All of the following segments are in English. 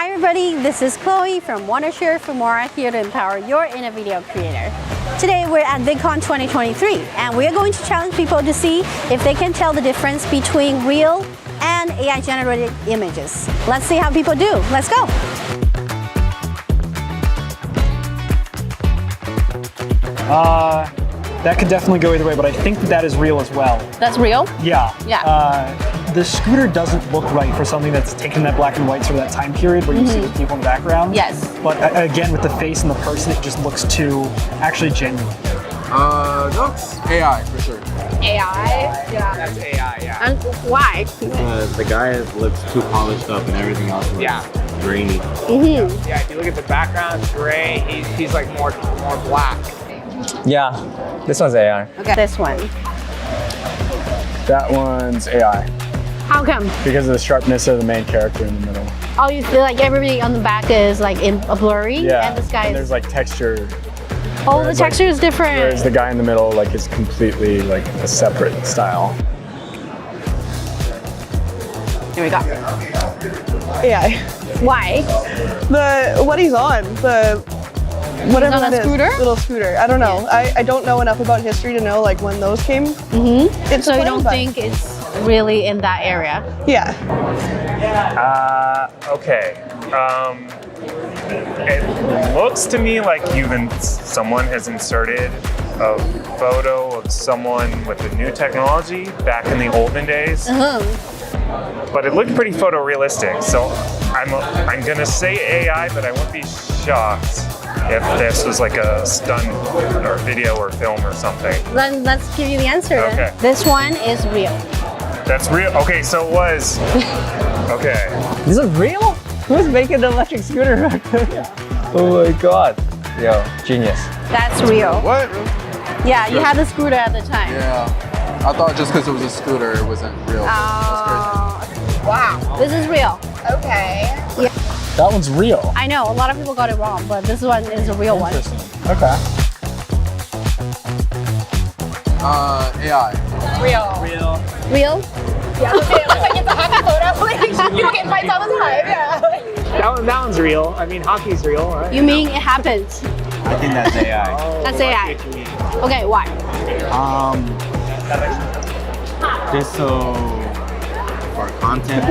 Hi everybody, this is Chloe from Wondershare Filmora, here to empower your inner video creator. Today we're at VidCon 2023 and we're going to challenge people to see if they can tell the difference between real and AI generated images. Let's see how people do. Let's go! That could definitely go either way, but I think that is real as well. That's real? Yeah. Yeah. The scooter doesn't look right for something that's taken that black and white sort of that time period where you see the people in the background. Yes. But again, with the face and the person, it just looks too actually genuine. No, it's AI for sure. AI? Yeah. That's AI, yeah. And why? The guy looks too polished up and everything else looks grainy. Yeah, if you look at the background, it's gray. He's like more black. Yeah, this one's AI. Okay. This one. That one's AI. How come? Because of the sharpness of the main character in the middle. Oh, you feel like everybody on the back is like in a blurry? Yeah, and this guy and is... there's like texture. Oh, the texture is different. Whereas the guy in the middle like is completely like a separate style. Here we go. AI. Why? What he's on, whatever on a that is, scooter? little scooter. I don't know. I don't know enough about history to know like when those came. It's So you plain, don't but- think it's really in that area? Yeah. Okay. It looks to me like someone has inserted a photo of someone with the new technology back in the olden days. But it looked pretty photorealistic, so I'm gonna say AI, but I wouldn't be shocked if this was like a stunt or video or film or something. Then let's give you the answer then. Okay. This one is real. That's real. Okay, so it was. Okay. This is real? Who's making the electric scooter back there? Oh my god. Yo, genius. That's real. What? Yeah, you had the scooter at the time. Yeah. I thought just because it was a scooter, it wasn't real. Wow. This is real. Okay. Yeah. That one's real. I know, a lot of people got it wrong, but this one is a real one. Okay. AI. Real? Yeah. It looks like it's a happy photo. You get fights all the time. Yeah. That one's real. I mean, hockey's real, right? You mean it happens? I think that's AI. That's AI. Okay, why? Just so for content.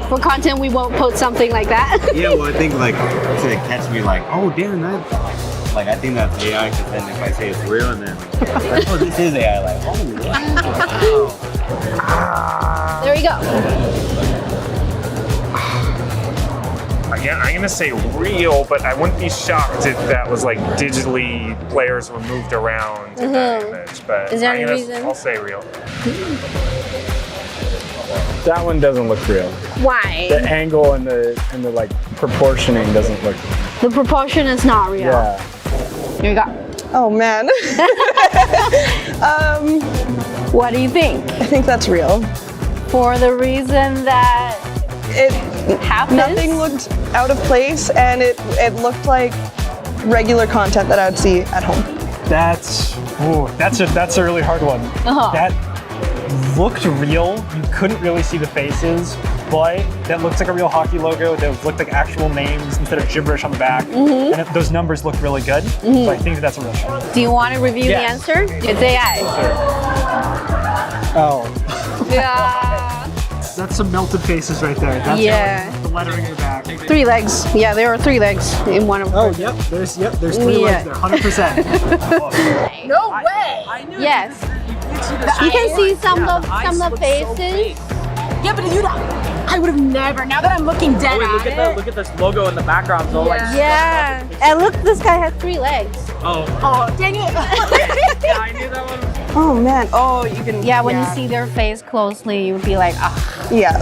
For content, we won't post something like that. Yeah, well, I think like to catch me like, oh damn, I think that's AI. Because then if I say it's real, and then oh, this is AI. Like, oh wow. There you go. Again, I'm gonna say real, but I wouldn't be shocked if that was like digitally players were moved around in that image. But Is there any reason? I'll say real. That one doesn't look real. Why? The angle and the like proportioning doesn't look. The proportion is not real. Yeah. Here we go. Oh man. What do you think? I think that's real. For the reason that It happens? nothing looked out of place, and it looked like regular content that I would see at home. That's a really hard one. That looked real. You couldn't really see the faces, but that looks like a real hockey logo. That looked like actual names instead of gibberish on the back. And those numbers look really good. So I think that's a real shot. Do you want to review the answer? It's AI. Oh. Yeah. That's some melted faces right there. That's the lettering in the back. 3 legs. Yeah, there are 3 legs in one of them. Oh, there's 3 legs there, 100%. No way. Yes. You can see some of the faces. Yeah, but I would have never. Now that I'm looking dead Look at this logo in the background. So Yeah. And look, this guy has 3 legs. Oh, dang it. yeah, I knew that one. Oh man. Oh, you can. Yeah, when you see their face closely, you would be like, ah. Yeah.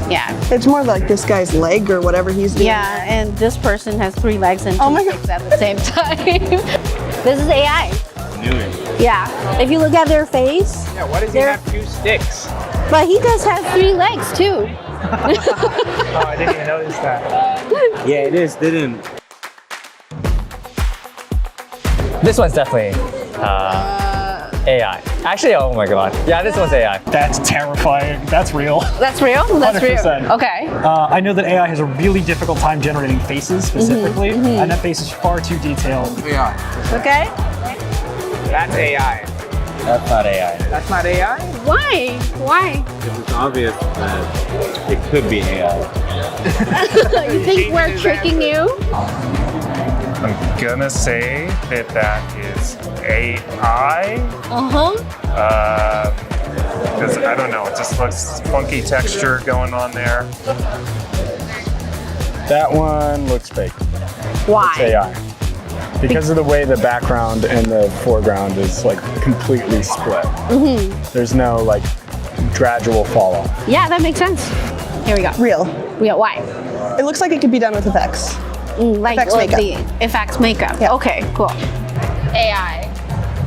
It's more like this guy's leg or whatever he's doing. Yeah, and this person has 3 legs and 2 Oh my God. sticks at the same time. This is AI. Knew it. Yeah. If you look at their face, Yeah, why does he have 2 sticks? but he does have 3 legs too. Oh, I didn't even notice that. Yeah, it is. Didn't. This one's definitely AI. Actually, oh my god. Yeah, this one's AI. That's terrifying. That's real. That's real? That's real. 100%. Okay. I know that AI has a really difficult time generating faces specifically, and that face is far too detailed. AI. Okay. That's AI. That's not AI. That's not AI? Why? Why? It's obvious that it could be AI. You think we're tricking you? I'm gonna say that that is AI. Because I don't know, it just looks funky texture going on there. That one looks fake. Why? It's AI. Because of the way the background and the foreground is like completely split. There's no like gradual fall off. Yeah, that makes sense. Here we go. Real. Why? It looks like it could be done with effects. Like Effects makeup. the effects makeup. Yeah. Okay, cool. AI.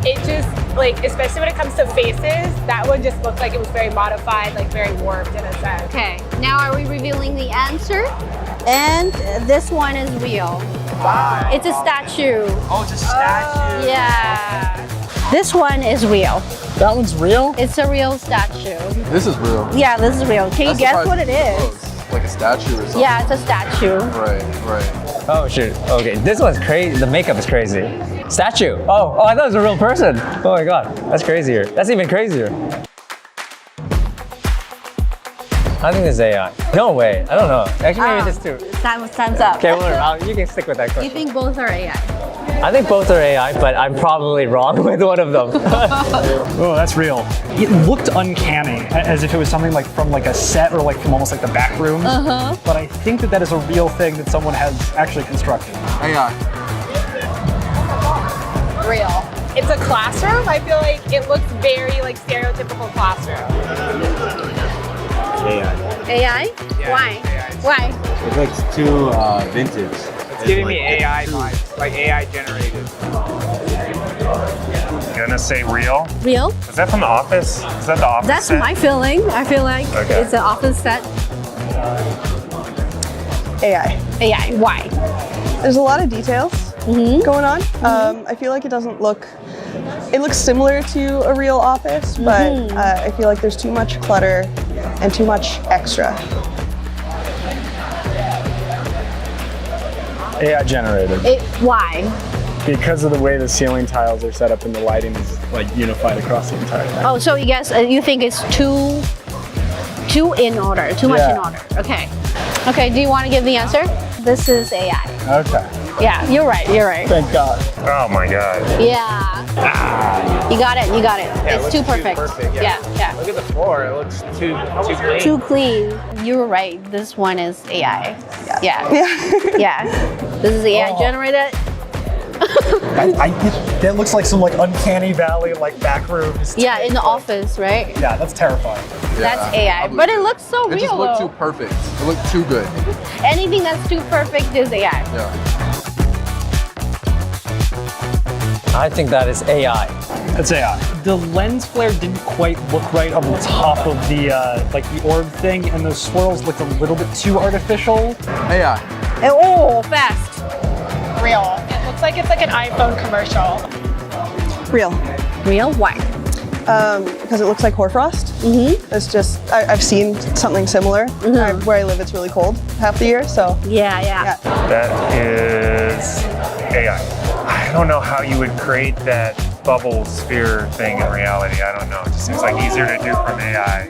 It just, like, especially when it comes to faces, that one just looked like it was very modified, like very warped in a sense. Okay, now are we revealing the answer? And this one is real. Wow. It's a statue. Oh, it's a statue. Yeah. This one is real. That one's real? It's a real statue. This is real. Yeah, this is real. Can you guess what it is? Close. Like a statue or something. Yeah, it's a statue. Right. Oh shoot. Okay, this one's crazy. The makeup is crazy. Statue. Oh, I thought it was a real person. Oh my god, that's crazier. That's even crazier. I think this is AI. No way. I don't know. Actually, maybe this too. Time's up. Okay, well, you can stick with that You question. think both are AI? I think both are AI, but I'm probably wrong with one of them. Oh, that's real. It looked uncanny, as if it was something like from like a set or like from almost like the back rooms. But I think that that is a real thing that someone has actually constructed. AI. Real. It's a classroom. I feel like it looks very like stereotypical classroom. AI. AI? Yeah, Why? AI. Why? It looks too vintage. It's giving me AI vibes, like AI generated. Gonna say real. Real? Is that from The Office? Is that The Office That's set? my feeling. I feel like Okay. it's an office set. AI. AI. Why? There's a lot of details going on. I feel like it doesn't look. It looks similar to a real office, but I feel like there's too much clutter and too much extra. AI generated. Why? Because of the way the ceiling tiles are set up and the lighting is like unified across the entire thing. Oh, so you guess you think it's too in order, too much in order. Okay. Okay. Do you want to give the answer? This is AI. Okay. Yeah, you're right. You're right. Thank God. Oh my god. Yeah. You got it. You got it. Yeah, it It's looks too perfect. Yeah. Yeah. Look at the floor. It looks too clean. Too clean. You're right. This one is AI. Yeah. Yeah. This is AI generated. That looks like some like uncanny valley like back rooms. Yeah, in the office, right? Yeah, that's terrifying. That's AI. But it looks so It real just looked though. too perfect. It looked too good. Anything that's too perfect is AI. Yeah. I think that is AI. That's AI. The lens flare didn't quite look right on the top of the like the orb thing, and those swirls looked a little bit too artificial. AI. Oh, fast. Real. It looks like it's like an iPhone commercial. Real. Real? Why? Because it looks like hoarfrost. It's just, I've seen something similar. Where I live, it's really cold half the year, so. Yeah. That is AI. I don't know how you would create that bubble sphere thing in reality. I don't know. It just seems like easier to do from AI.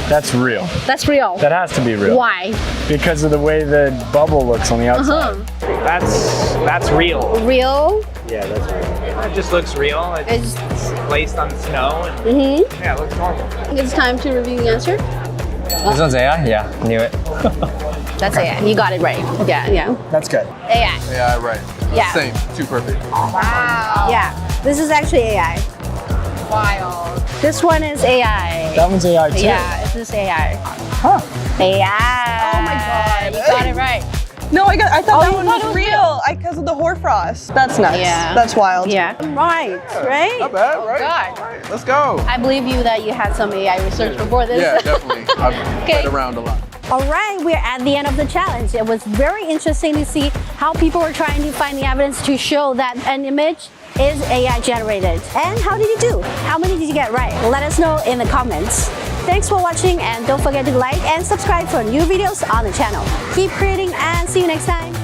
That's real. That's real. That has to be real. Why? Because of the way the bubble looks on the outside. That's real. Real? Yeah, that's right. It just looks real. It's placed on the snow, and yeah, it looks normal. It's time to review the answer. This one's AI? Yeah, knew it. That's AI. You got it right. Yeah. That's good. AI. AI, right. Yeah. Same. Too perfect. Wow. Yeah. This is actually AI. Wild. This one is AI. That one's AI too. Yeah, this is AI. Huh. AI. Oh my God. You got it right. No, I thought that you one thought it was was real because of the hoarfrost. That's nuts. Yeah. That's wild. Yeah. Right. Right? Not bad, right? God. Right, let's go. I believe you that you had some AI research before this. Yeah, definitely. I've Okay. played around a lot. All right, we're at the end of the challenge. It was very interesting to see how people were trying to find the evidence to show that an image is AI generated. And how did you do? How many did you get right? Let us know in the comments. Thanks for watching, and don't forget to like and subscribe for new videos on the channel. Keep creating and see you next time.